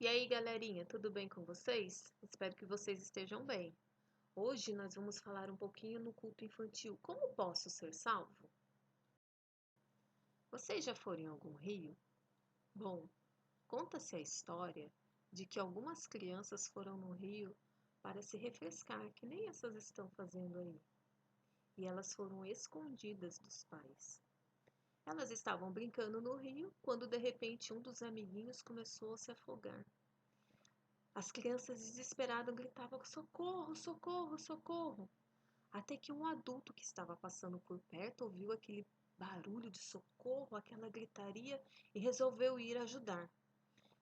E aí, galerinha, tudo bem com vocês? Espero que vocês estejam bem. Hoje nós vamos falar um pouquinho no culto infantil. Como posso ser salvo? Vocês já foram em algum rio? Bom, conta-se a história de que algumas crianças foram no rio para se refrescar, que nem essas estão fazendo aí. E elas foram escondidas dos pais. Elas estavam brincando no rio quando de repente um dos amiguinhos começou a se afogar. As crianças desesperadas gritavam: socorro, socorro, socorro! Até que um adulto que estava passando por perto ouviu aquele barulho de socorro, aquela gritaria e resolveu ir ajudar.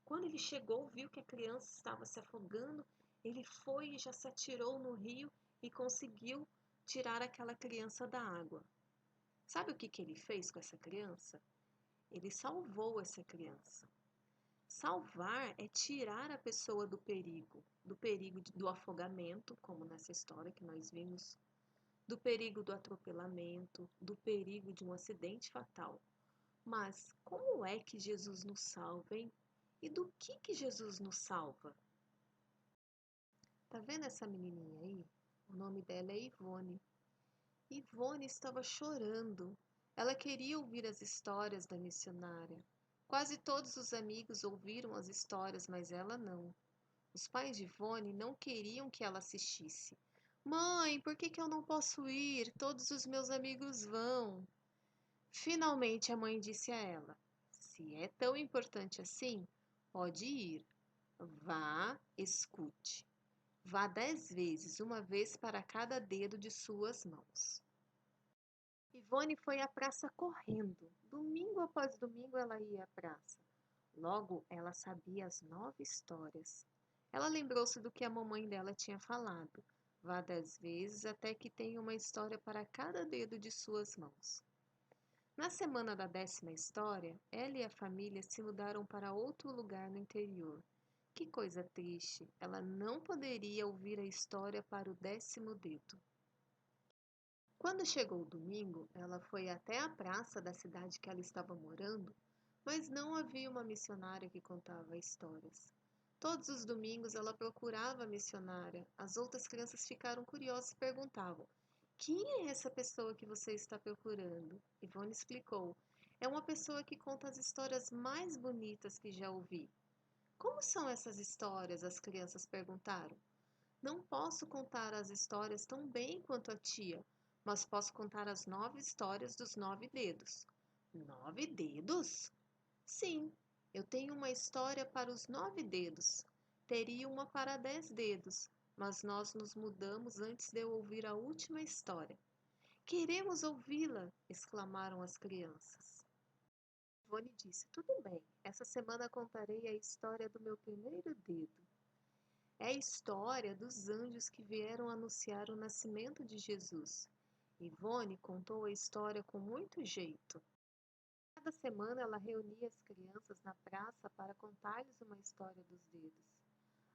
Quando ele chegou, viu que a criança estava se afogando, ele foi e já se atirou no rio e conseguiu tirar aquela criança da água. Sabe o que ele fez com essa criança? Ele salvou essa criança. Salvar é tirar a pessoa do perigo do afogamento, como nessa história que nós vimos, do perigo do atropelamento, do perigo de um acidente fatal. Mas como é que Jesus nos salva, hein? E do que Jesus nos salva? Tá vendo essa menininha aí? O nome dela é Ivone. Ivone estava chorando. Ela queria ouvir as histórias da missionária. Quase todos os amigos ouviram as histórias, mas ela não. Os pais de Ivone não queriam que ela assistisse. Mãe, por que eu não posso ir? Todos os meus amigos vão. Finalmente a mãe disse a ela: se é tão importante assim, pode ir. Vá, escute. Vá 10 vezes, uma vez para cada dedo de suas mãos. Ivone foi à praça correndo. Domingo após domingo ela ia à praça. Logo ela sabia as 9 histórias. Ela lembrou-se do que a mamãe dela tinha falado. Vá 10 vezes até que tenha uma história para cada dedo de suas mãos. Na semana da 10ª história, ela e a família se mudaram para outro lugar no interior. Que coisa triste! Ela não poderia ouvir a história para o 10º dedo. Quando chegou o domingo, ela foi até a praça da cidade que ela estava morando, mas não havia uma missionária que contava histórias. Todos os domingos ela procurava a missionária. As outras crianças ficaram curiosas e perguntavam: quem é essa pessoa que você está procurando? Ivone explicou: é uma pessoa que conta as histórias mais bonitas que já ouvi. Como são essas histórias? As crianças perguntaram. Não posso contar as histórias tão bem quanto a tia, mas posso contar as 9 histórias dos 9 dedos. 9 dedos? Sim, eu tenho uma história para os 9 dedos. Teria uma para 10 dedos, mas nós nos mudamos antes de eu ouvir a última história. Queremos ouvi-la! Exclamaram as crianças. Ivone disse: tudo bem, essa semana contarei a história do meu primeiro dedo. É a história dos anjos que vieram anunciar o nascimento de Jesus. Ivone contou a história com muito jeito. Cada semana ela reunia as crianças na praça para contar-lhes uma história dos dedos.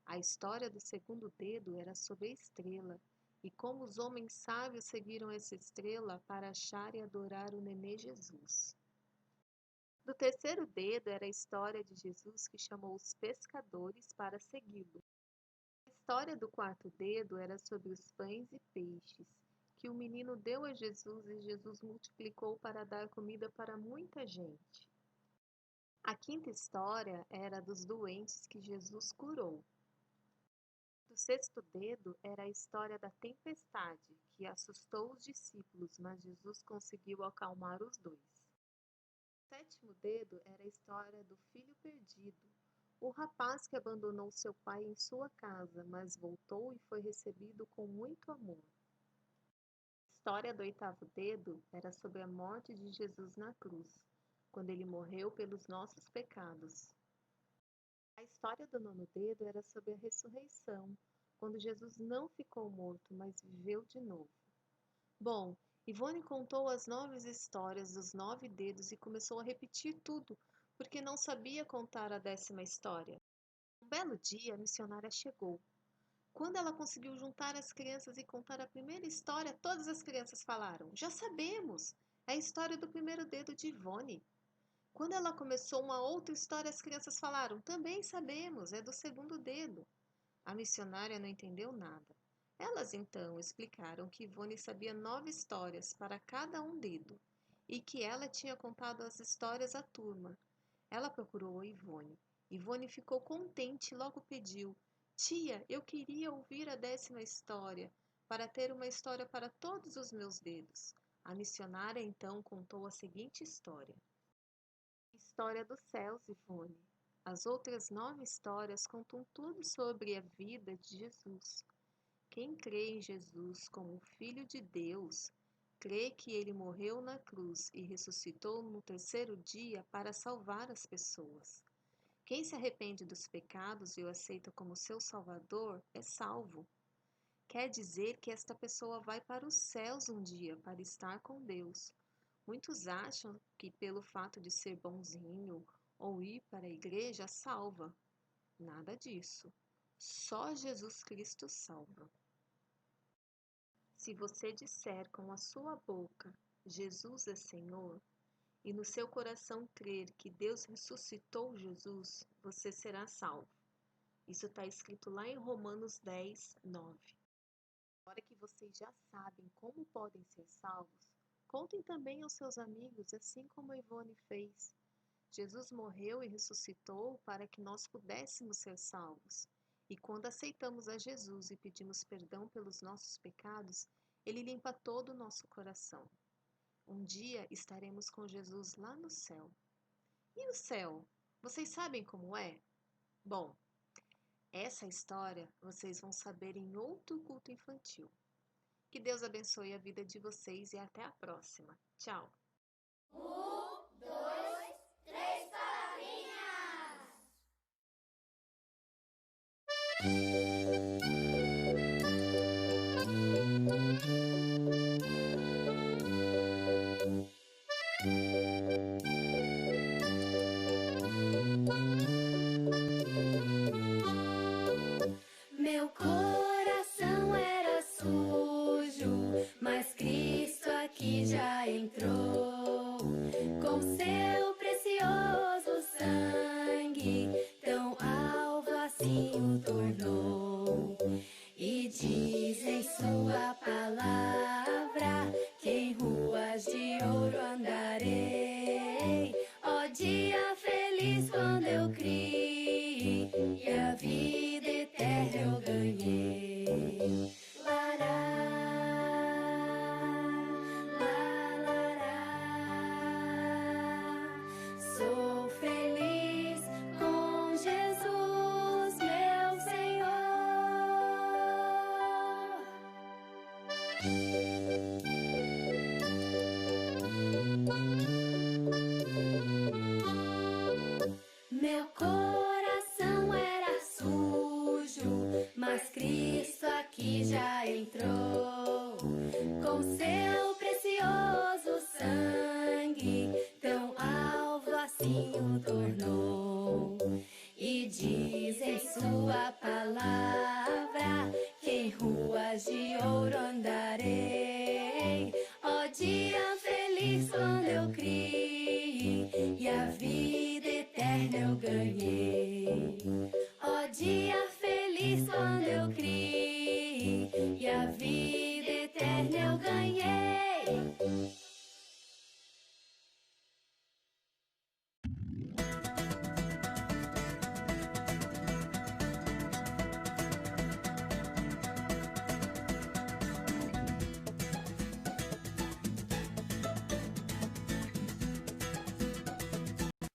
A história do segundo dedo era sobre a estrela e como os homens sábios seguiram essa estrela para achar e adorar o nenê Jesus. Do terceiro dedo era a história de Jesus que chamou os pescadores para segui-lo. A história do quarto dedo era sobre os pães e peixes, que o menino deu a Jesus e Jesus multiplicou para dar comida para muita gente. A quinta história era dos doentes que Jesus curou. Do sexto dedo era a história da tempestade, que assustou os discípulos, mas Jesus conseguiu acalmar os dois. O sétimo dedo era a história do filho perdido, o rapaz que abandonou seu pai em sua casa, mas voltou e foi recebido com muito amor. A história do oitavo dedo era sobre a morte de Jesus na cruz, quando ele morreu pelos nossos pecados. A história do nono dedo era sobre a ressurreição, quando Jesus não ficou morto, mas viveu de novo. Bom, Ivone contou as 9 histórias dos 9 dedos e começou a repetir tudo, porque não sabia contar a 10ª história. Um belo dia, a missionária chegou. Quando ela conseguiu juntar as crianças e contar a primeira história, todas as crianças falaram: já sabemos! É a história do primeiro dedo de Ivone. Quando ela começou uma outra história, as crianças falaram: Também sabemos, é do segundo dedo. A missionária não entendeu nada. Elas então explicaram que Ivone sabia 9 histórias para cada um dedo e que ela tinha contado as histórias à turma. Ela procurou Ivone. Ivone ficou contente e logo pediu: Tia, eu queria ouvir a 10ª história, para ter uma história para todos os meus dedos. A missionária então contou a seguinte história: História dos céus, Ivone. As outras 9 histórias contam tudo sobre a vida de Jesus. Quem crê em Jesus como o Filho de Deus, crê que ele morreu na cruz e ressuscitou no terceiro dia para salvar as pessoas. Quem se arrepende dos pecados e o aceita como seu Salvador é salvo. Quer dizer que esta pessoa vai para os céus um dia para estar com Deus. Muitos acham que pelo fato de ser bonzinho ou ir para a igreja salva. Nada disso. Só Jesus Cristo salva. Se você disser com a sua boca, Jesus é Senhor, e no seu coração crer que Deus ressuscitou Jesus, você será salvo. Isso está escrito lá em Romanos 10, 9. Agora que vocês já sabem como podem ser salvos, contem também aos seus amigos, assim como a Ivone fez. Jesus morreu e ressuscitou para que nós pudéssemos ser salvos. E quando aceitamos a Jesus e pedimos perdão pelos nossos pecados, Ele limpa todo o nosso coração. Um dia estaremos com Jesus lá no céu. E o céu? Vocês sabem como é? Bom, essa história vocês vão saber em outro culto infantil. Que Deus abençoe a vida de vocês e até a próxima. Tchau! 2, 3 palavrinhas! Meu coração era sujo, mas Cristo aqui já entrou. Com seu precioso sangue, tão alvo assim o tornou. E diz em sua palavra que em ruas de ouro andarei. Ó dia feliz quando eu criei e a vida eterna eu ganhei. Lará, lará. Sou feliz com Jesus, meu Senhor. Meu coração era sujo, mas Cristo aqui já entrou. Com seu precioso sangue, tão alvo assim o tornou. E diz em sua palavra que em ruas de ouro andarei. Ó dia feliz quando eu criei e a vida eterna eu ganhei. Ó dia feliz quando